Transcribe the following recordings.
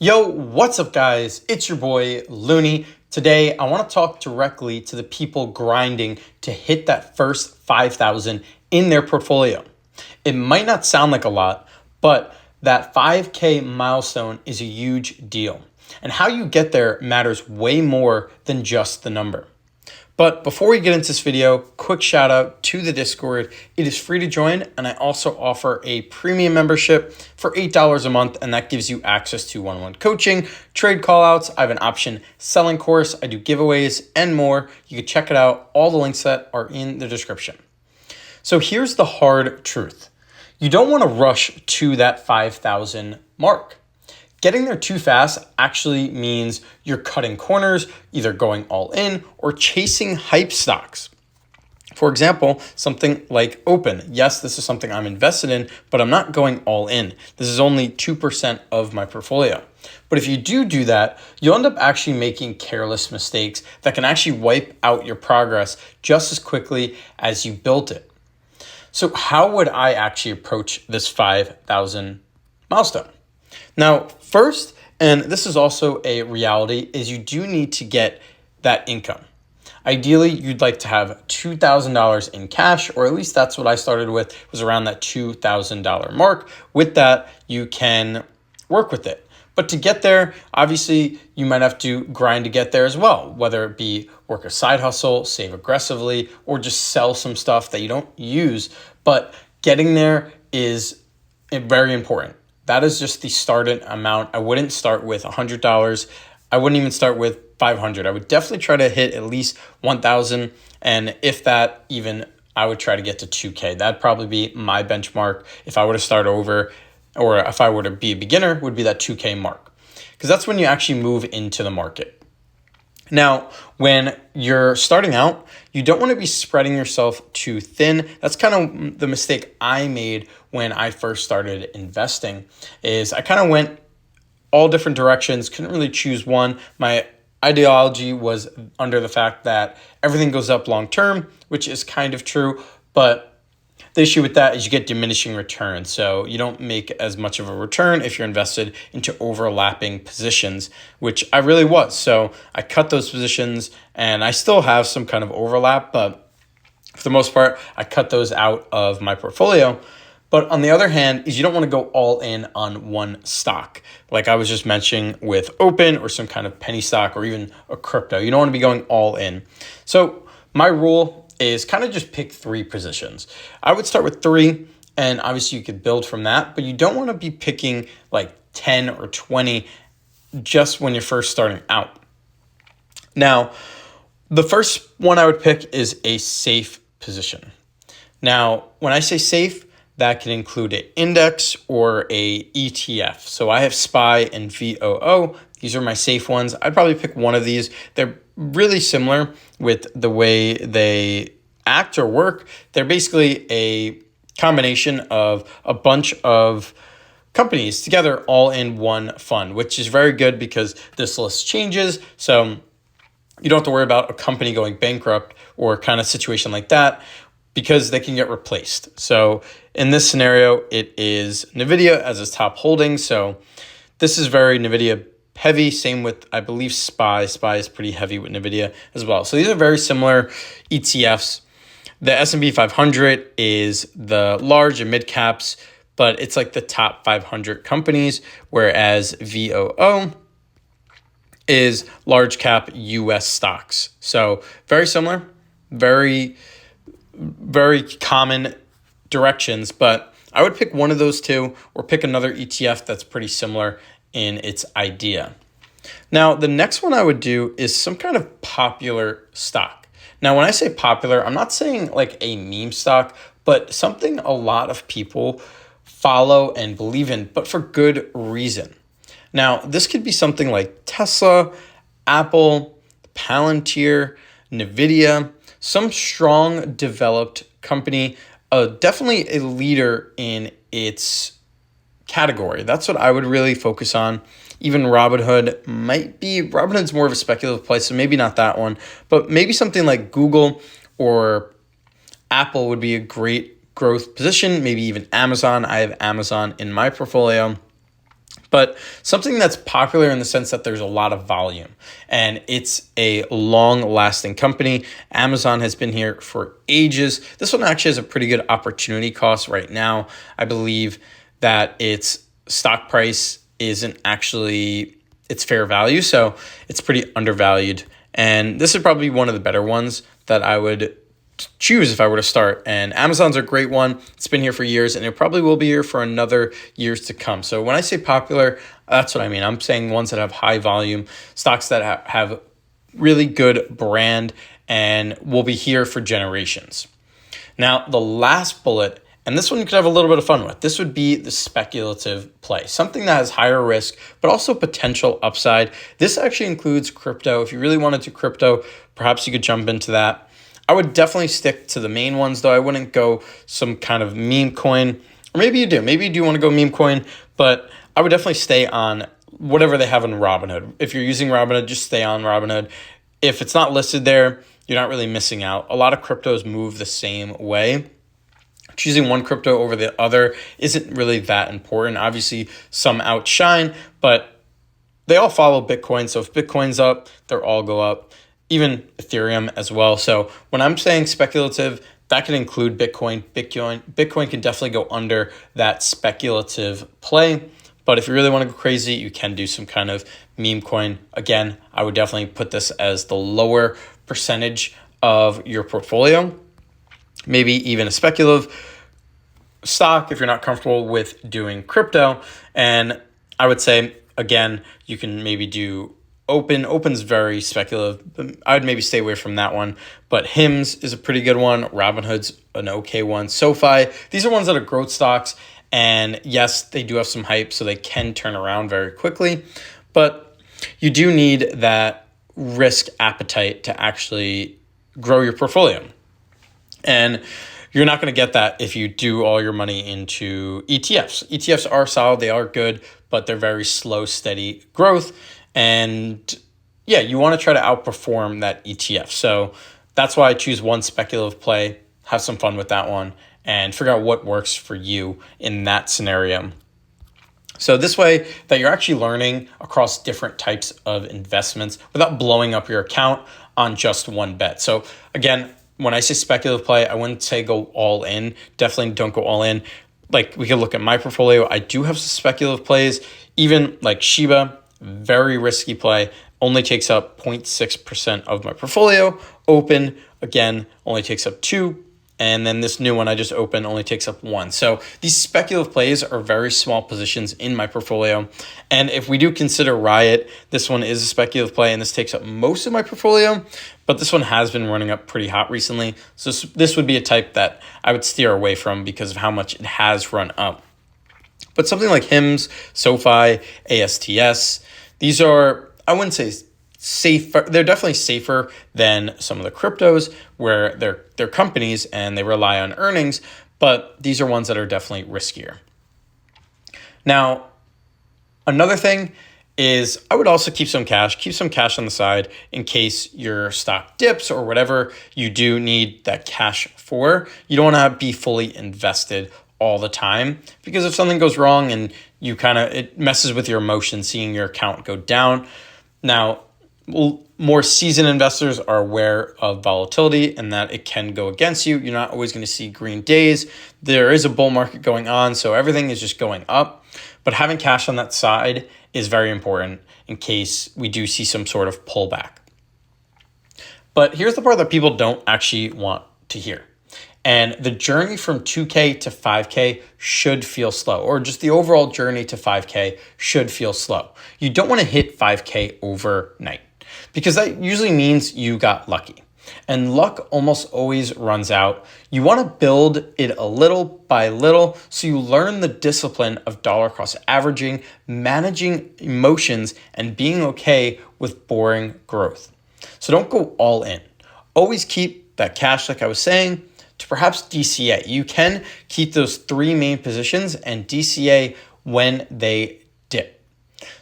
Yo, what's up, guys? It's your boy Looney. Today, I want to talk directly to the people grinding to hit that first 5,000 in their portfolio. It might not sound like a lot, but that 5K milestone is a huge deal. And how you get there matters way more than just the number. But before we get into this video, quick shout out to the Discord. It is free to join, and I also offer a premium membership for $8 a month, and that gives you access to one-on-one coaching, trade callouts. I have an option selling course. I do giveaways and more. You can check it out. All the links that are in the description. So here's the hard truth. You don't want to rush to that 5,000 mark. Getting there too fast actually means you're cutting corners, either going all in or chasing hype stocks. For example, something like Open. Yes, this is something I'm invested in, but I'm not going all in. This is only 2% of my portfolio. But if you do that, you'll end up actually making careless mistakes that can actually wipe out your progress just as quickly as you built it. So how would I actually approach this 5,000 milestone? Now, first, and this is also a reality, is you do need to get that income. Ideally, you'd like to have $2,000 in cash, or at least that's what I started with, was around that $2,000 mark. With that, you can work with it. But to get there, obviously, you might have to grind to get there as well, whether it be work a side hustle, save aggressively, or just sell some stuff that you don't use. But getting there is very important. That is just the starting amount. I wouldn't start with $100. I wouldn't even start with 500. I would definitely try to hit at least 1,000. And if that even, I would try to get to 2K. That'd probably be my benchmark. If I were to start over, or if I were to be a beginner, would be that 2K mark. Because that's when you actually move into the market. Now, when you're starting out, you don't want to be spreading yourself too thin. That's kind of the mistake I made when I first started investing, is I kind of went all different directions, couldn't really choose one. My ideology was under the fact that everything goes up long term, which is kind of true, but the issue with that is you get diminishing returns. So you don't make as much of a return if you're invested into overlapping positions, which I really was. So I cut those positions and I still have some kind of overlap, but for the most part, I cut those out of my portfolio. But on the other hand, is you don't want to go all in on one stock. Like I was just mentioning with Open or some kind of penny stock or even a crypto. You don't want to be going all in. So my rule is kind of just pick 3 positions. I would start with 3, and obviously you could build from that, but you don't want to be picking like 10 or 20 just when you're first starting out. Now, the first one I would pick is a safe position. Now, when I say safe, that can include an index or a ETF. So I have SPY and VOO. These are my safe ones. I'd probably pick one of these. They're really similar with the way they act or work. They're basically a combination of a bunch of companies together all in one fund, which is very good because this list changes. So you don't have to worry about a company going bankrupt or kind of situation like that, because they can get replaced. So in this scenario, it is NVIDIA as its top holding. So this is very NVIDIA heavy. Same with, I believe, SPY. SPY is pretty heavy with NVIDIA as well. So these are very similar ETFs. The S&P 500 is the large and mid caps, but it's like the top 500 companies, whereas VOO is large cap US stocks. So very similar, very common directions, but I would pick one of those 2 or pick another ETF that's pretty similar in its idea. Now, the next one I would do is some kind of popular stock. Now, when I say popular, I'm not saying like a meme stock, but something a lot of people follow and believe in, but for good reason. Now, this could be something like Tesla, Apple, Palantir, NVIDIA, some strong developed company, definitely a leader in its category. That's what I would really focus on. Even Robinhood's more of a speculative place, so maybe not that one, but maybe something like Google or Apple would be a great growth position, maybe even Amazon. I have Amazon in my portfolio. But something that's popular in the sense that there's a lot of volume and it's a long-lasting company. Amazon has been here for ages. This one actually has a pretty good opportunity cost right now. I believe that its stock price isn't actually its fair value, so it's pretty undervalued. And this is probably one of the better ones that I would choose if I were to start. And Amazon's a great one. It's been here for years and it probably will be here for another years to come. So when I say popular, that's what I mean. I'm saying ones that have high volume, stocks that have really good brand and will be here for generations. Now, the last bullet, and this one you could have a little bit of fun with. This would be the speculative play, something that has higher risk, but also potential upside. This actually includes crypto. If you really wanted to crypto, perhaps you could jump into that. I would definitely stick to the main ones, though. I wouldn't go some kind of meme coin. Or maybe you do. Maybe you do want to go meme coin, but I would definitely stay on whatever they have in Robinhood. If you're using Robinhood, just stay on Robinhood. If it's not listed there, you're not really missing out. A lot of cryptos move the same way. Choosing one crypto over the other isn't really that important. Obviously, some outshine, but they all follow Bitcoin. So if Bitcoin's up, they'll all go up. Even Ethereum as well. So when I'm saying speculative, that can include Bitcoin. Bitcoin can definitely go under that speculative play. But if you really want to go crazy, you can do some kind of meme coin. Again, I would definitely put this as the lower percentage of your portfolio. Maybe even a speculative stock if you're not comfortable with doing crypto. And I would say, again, you can maybe do Open's very speculative. I would maybe stay away from that one. But Hims is a pretty good one. Robinhood's an okay one. SoFi, these are ones that are growth stocks. And yes, they do have some hype, so they can turn around very quickly. But you do need that risk appetite to actually grow your portfolio. And you're not going to get that if you do all your money into ETFs. ETFs are solid, they are good, but they're very slow, steady growth. And yeah, you want to try to outperform that ETF. So that's why I choose one speculative play, have some fun with that one, and figure out what works for you in that scenario. So this way that you're actually learning across different types of investments without blowing up your account on just one bet. So again, when I say speculative play, I wouldn't say go all in. Definitely don't go all in. Like we could look at my portfolio. I do have some speculative plays, even like Shiba. Very risky play, only takes up 0.6% of my portfolio. Open, again, only takes up 2. And then this new one I just opened only takes up 1. So these speculative plays are very small positions in my portfolio. And if we do consider Riot, this one is a speculative play and this takes up most of my portfolio. But this one has been running up pretty hot recently. So this would be a type that I would steer away from because of how much it has run up. But something like Hims, SoFi, ASTS, these are, I wouldn't say safer. They're definitely safer than some of the cryptos where they're companies and they rely on earnings, but these are ones that are definitely riskier. Now, another thing is I would also keep some cash on the side in case your stock dips or whatever you do need that cash for. You don't want to be fully invested all the time because if something goes wrong and it messes with your emotions seeing your account go down. Now, more seasoned investors are aware of volatility and that it can go against you. You're not always going to see green days. There is a bull market going on, so everything is just going up. But having cash on that side is very important in case we do see some sort of pullback. But here's the part that people don't actually want to hear. And the journey from 2K to 5K should feel slow, or just the overall journey to 5K should feel slow. You don't want to hit 5K overnight because that usually means you got lucky. And luck almost always runs out. You want to build it a little by little so you learn the discipline of dollar cost averaging, managing emotions, and being okay with boring growth. So don't go all in. Always keep that cash, like I was saying, to perhaps DCA. You can keep those 3 main positions and DCA when they dip.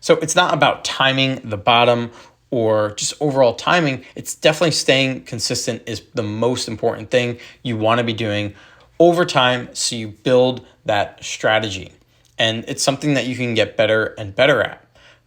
So it's not about timing the bottom or just overall timing. It's definitely staying consistent is the most important thing you want to be doing over time so you build that strategy. And it's something that you can get better and better at.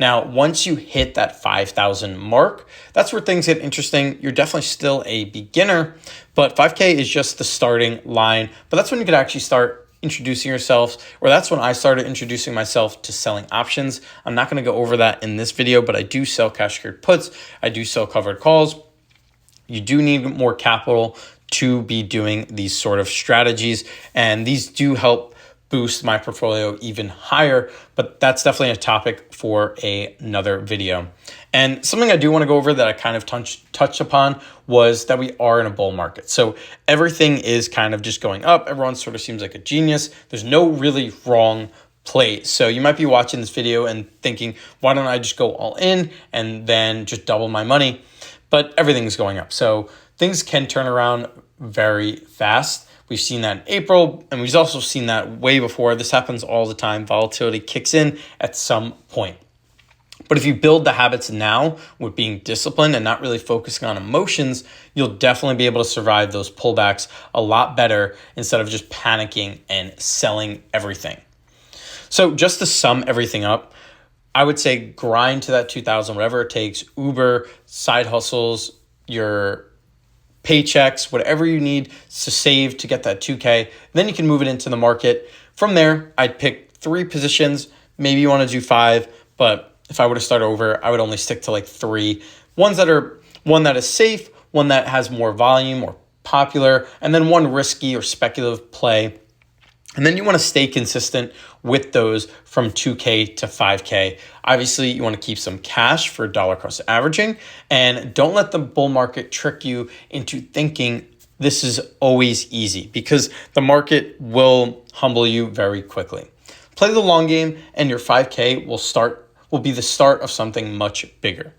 Now, once you hit that 5,000 mark, that's where things get interesting. You're definitely still a beginner, but 5K is just the starting line. But that's when you could actually start introducing yourselves, or that's when I started introducing myself to selling options. I'm not going to go over that in this video, but I do sell cash secured puts. I do sell covered calls. You do need more capital to be doing these sort of strategies, and these do help boost my portfolio even higher, but that's definitely a topic for another video. And something I do want to go over that I kind of touched upon was that we are in a bull market. So everything is kind of just going up. Everyone sort of seems like a genius. There's no really wrong play. So you might be watching this video and thinking, why don't I just go all in and then just double my money? But everything's going up. So things can turn around very fast. We've seen that in April, and we've also seen that way before. This happens all the time. Volatility kicks in at some point. But if you build the habits now with being disciplined and not really focusing on emotions, you'll definitely be able to survive those pullbacks a lot better instead of just panicking and selling everything. So just to sum everything up, I would say grind to that 2,000, whatever it takes, Uber, side hustles, your paychecks, whatever you need to save to get that 2K. Then you can move it into the market. From there, I'd pick 3 positions. Maybe you want to do 5, but if I were to start over, I would only stick to like 3. One that is safe, one that has more volume or popular, and then one risky or speculative play. And then you want to stay consistent with those from 2K to 5K. Obviously, you want to keep some cash for dollar cost averaging, and don't let the bull market trick you into thinking this is always easy, because the market will humble you very quickly. Play the long game, and your 5K will be the start of something much bigger.